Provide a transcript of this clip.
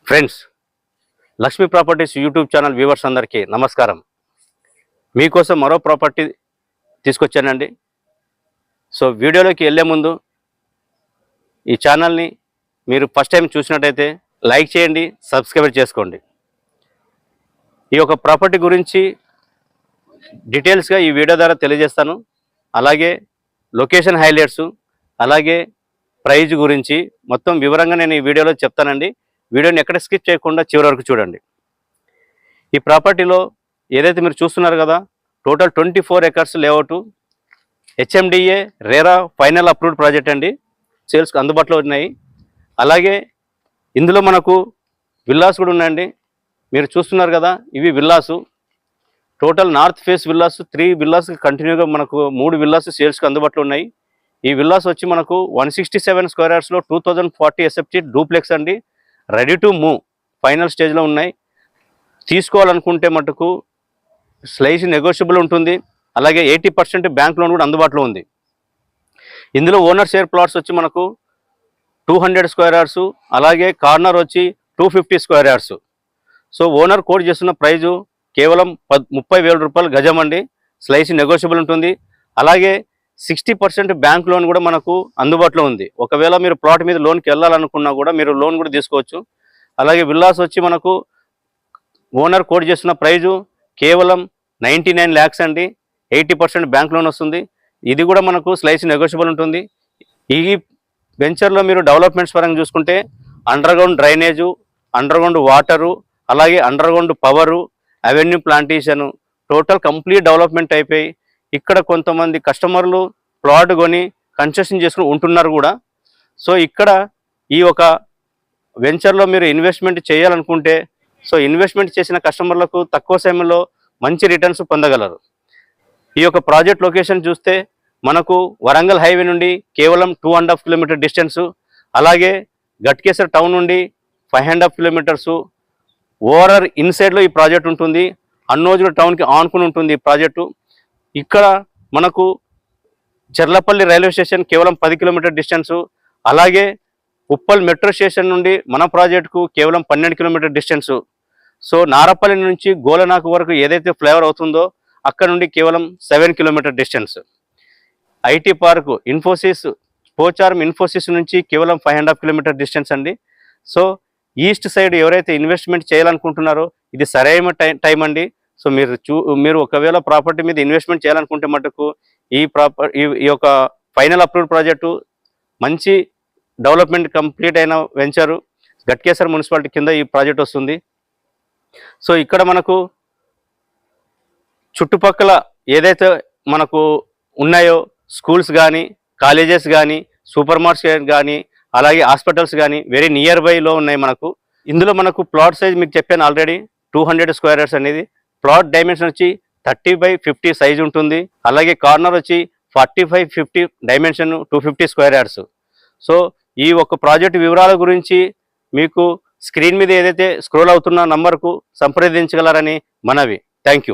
Friends, Lakshmi properties YouTube channel viewers అందరికీ నమస్కారం. మీకోసం మరో ప్రాపర్టీ తీసుకొచ్చానండి. సో వీడియోలోకి వెళ్ళే ముందు ఈ ఛానల్ని మీరు ఫస్ట్ టైం చూసినట్టయితే లైక్ చేయండి, సబ్స్క్రైబ్ చేసుకోండి. ఈ యొక్క ప్రాపర్టీ గురించి డీటెయిల్స్గా ఈ వీడియో ద్వారా తెలియజేస్తాను. అలాగే లొకేషన్ హైలైట్స్, అలాగే ప్రైజ్ గురించి మొత్తం వివరంగా నేను ఈ వీడియోలో చెప్తానండి. వీడియోని ఎక్కడ స్కిప్ చేయకుండా చివరి వరకు చూడండి. ఈ ప్రాపర్టీలో ఏదైతే మీరు చూస్తున్నారు కదా, total 24 acres layout, HMDA RERA final approved project అండి. సేల్స్కి అందుబాటులో ఉన్నాయి. అలాగే ఇందులో మనకు విల్లాస్ కూడా ఉన్నాయండి. మీరు చూస్తున్నారు కదా, ఇవి villas. Total north face villas 3 villas కంటిన్యూగా మనకు 3 విల్లాస్ సేల్స్కి అందుబాటులో ఉన్నాయి. ఈ విల్లాస్ వచ్చి మనకు 167 స్క్వేర్ యార్డ్స్లో 2040 ఎస్ఎఫ్టీ డూప్లెక్స్ అండి. రెడీ టు మూవ్ ఫైనల్ స్టేజ్లో ఉన్నాయి. తీసుకోవాలనుకుంటే మటుకు స్లైస్ నెగోషియబుల్ ఉంటుంది. అలాగే 80% బ్యాంక్ లోన్ కూడా అందుబాటులో ఉంది. ఇందులో ఓనర్ షేర్ ప్లాట్స్ వచ్చి మనకు 200 స్క్వేర్ యార్డ్స్, అలాగే కార్నర్ వచ్చి 250 square yards. So owner coat చేస్తున్న ప్రైజు కేవలం 30,000 రూపాయలు గజం అండి. స్లైస్ నెగోషియబుల్ ఉంటుంది. అలాగే 60% బ్యాంక్ లోన్ కూడా మనకు అందుబాటులో ఉంది. ఒకవేళ మీరు ప్లాట్ మీద లోన్కి వెళ్ళాలనుకున్నా కూడా మీరు లోన్ కూడా తీసుకోవచ్చు. అలాగే విల్లాస్ వచ్చి మనకు ఓనర్ కోట్ చేస్తున్న ప్రైజు కేవలం 99 lakhs అండి. 80% బ్యాంక్ లోన్ వస్తుంది. ఇది కూడా మనకు స్లైస్ నెగోషియబుల్ ఉంటుంది. ఈ వెంచర్లో మీరు డెవలప్మెంట్స్ పరంగా చూసుకుంటే అండర్గ్రౌండ్ డ్రైనేజు, అండర్గ్రౌండ్ వాటరు, అలాగే underground power, avenue plantation, total complete development అయిపోయి ఇక్కడ కొంతమంది కస్టమర్లు ప్లాట్ కొని కన్స్ట్రక్షన్ చేసుకుని ఉంటున్నారు కూడా. సో ఇక్కడ ఈ ఒక వెంచర్లో మీరు ఇన్వెస్ట్మెంట్ చేయాలనుకుంటే ఇన్వెస్ట్మెంట్ చేసిన కస్టమర్లకు తక్కువ సమయంలో మంచి రిటర్న్స్ పొందగలరు. ఈ యొక్క ప్రాజెక్ట్ లొకేషన్ చూస్తే మనకు వరంగల్ హైవే నుండి కేవలం 2.5 కిలోమీటర్ డిస్టెన్సు, అలాగే గట్కేసర్ టౌన్ నుండి 5.5 కిలోమీటర్సు. ఓవరాల్ ఇన్సైడ్లో ఈ ప్రాజెక్ట్ ఉంటుంది. అన్నోజుల టౌన్కి ఆనుకుని ఉంటుంది ఈ ప్రాజెక్టు. ఇక్కడ మనకు చెర్లపల్లి రైల్వే స్టేషన్ కేవలం 10 కిలోమీటర్ డిస్టెన్సు, అలాగే ఉప్పల్ మెట్రో స్టేషన్ నుండి మన ప్రాజెక్టుకు కేవలం 12 కిలోమీటర్ డిస్టెన్సు. సో నారపల్లి నుంచి గోలనాకు వరకు ఏదైతే ఫ్లేవర్ అవుతుందో అక్కడ నుండి కేవలం 7 kilometre distance. IT park Infosys, Pocharam Infosys నుంచి కేవలం 5.5 కిలోమీటర్ డిస్టెన్స్ అండి. సో ఈస్ట్ సైడ్ ఎవరైతే ఇన్వెస్ట్మెంట్ చేయాలనుకుంటున్నారో ఇది సరైన టైం అండి. సో మీరు ఒకవేళ ప్రాపర్టీ మీద ఇన్వెస్ట్మెంట్ చేయాలనుకుంటే మటుకు ఈ యొక్క ఫైనల్ అప్రూవ్డ్ ప్రాజెక్టు మంచి డెవలప్మెంట్ కంప్లీట్ అయిన వెంచరు. గట్కేసర్ మున్సిపాలిటీ కింద ఈ ప్రాజెక్ట్ వస్తుంది. సో ఇక్కడ మనకు చుట్టుపక్కల ఏదైతే మనకు ఉన్నాయో స్కూల్స్ కానీ, కాలేజెస్ కానీ, సూపర్ మార్కెట్ కానీ, అలాగే హాస్పిటల్స్ కానీ వెరీ నియర్ బైలో ఉన్నాయి మనకు. ఇందులో మనకు ప్లాట్ సైజ్ మీకు చెప్పాను ఆల్రెడీ 200 స్క్వేర్ యార్డ్స్ అనేది. ప్లాట్ డైమెన్షన్ వచ్చి 30/50 సైజ్ ఉంటుంది. అలాగే కార్నర్ వచ్చి 40/50 డైమెన్షన్, 250 స్క్వేర్ యార్డ్స్. సో ఈ ఒక్క ప్రాజెక్ట్ వివరాల గురించి మీకు స్క్రీన్ మీద ఏదైతే స్క్రోల్ అవుతున్న నంబర్కు సంప్రదించగలరని మనవి. Thank you.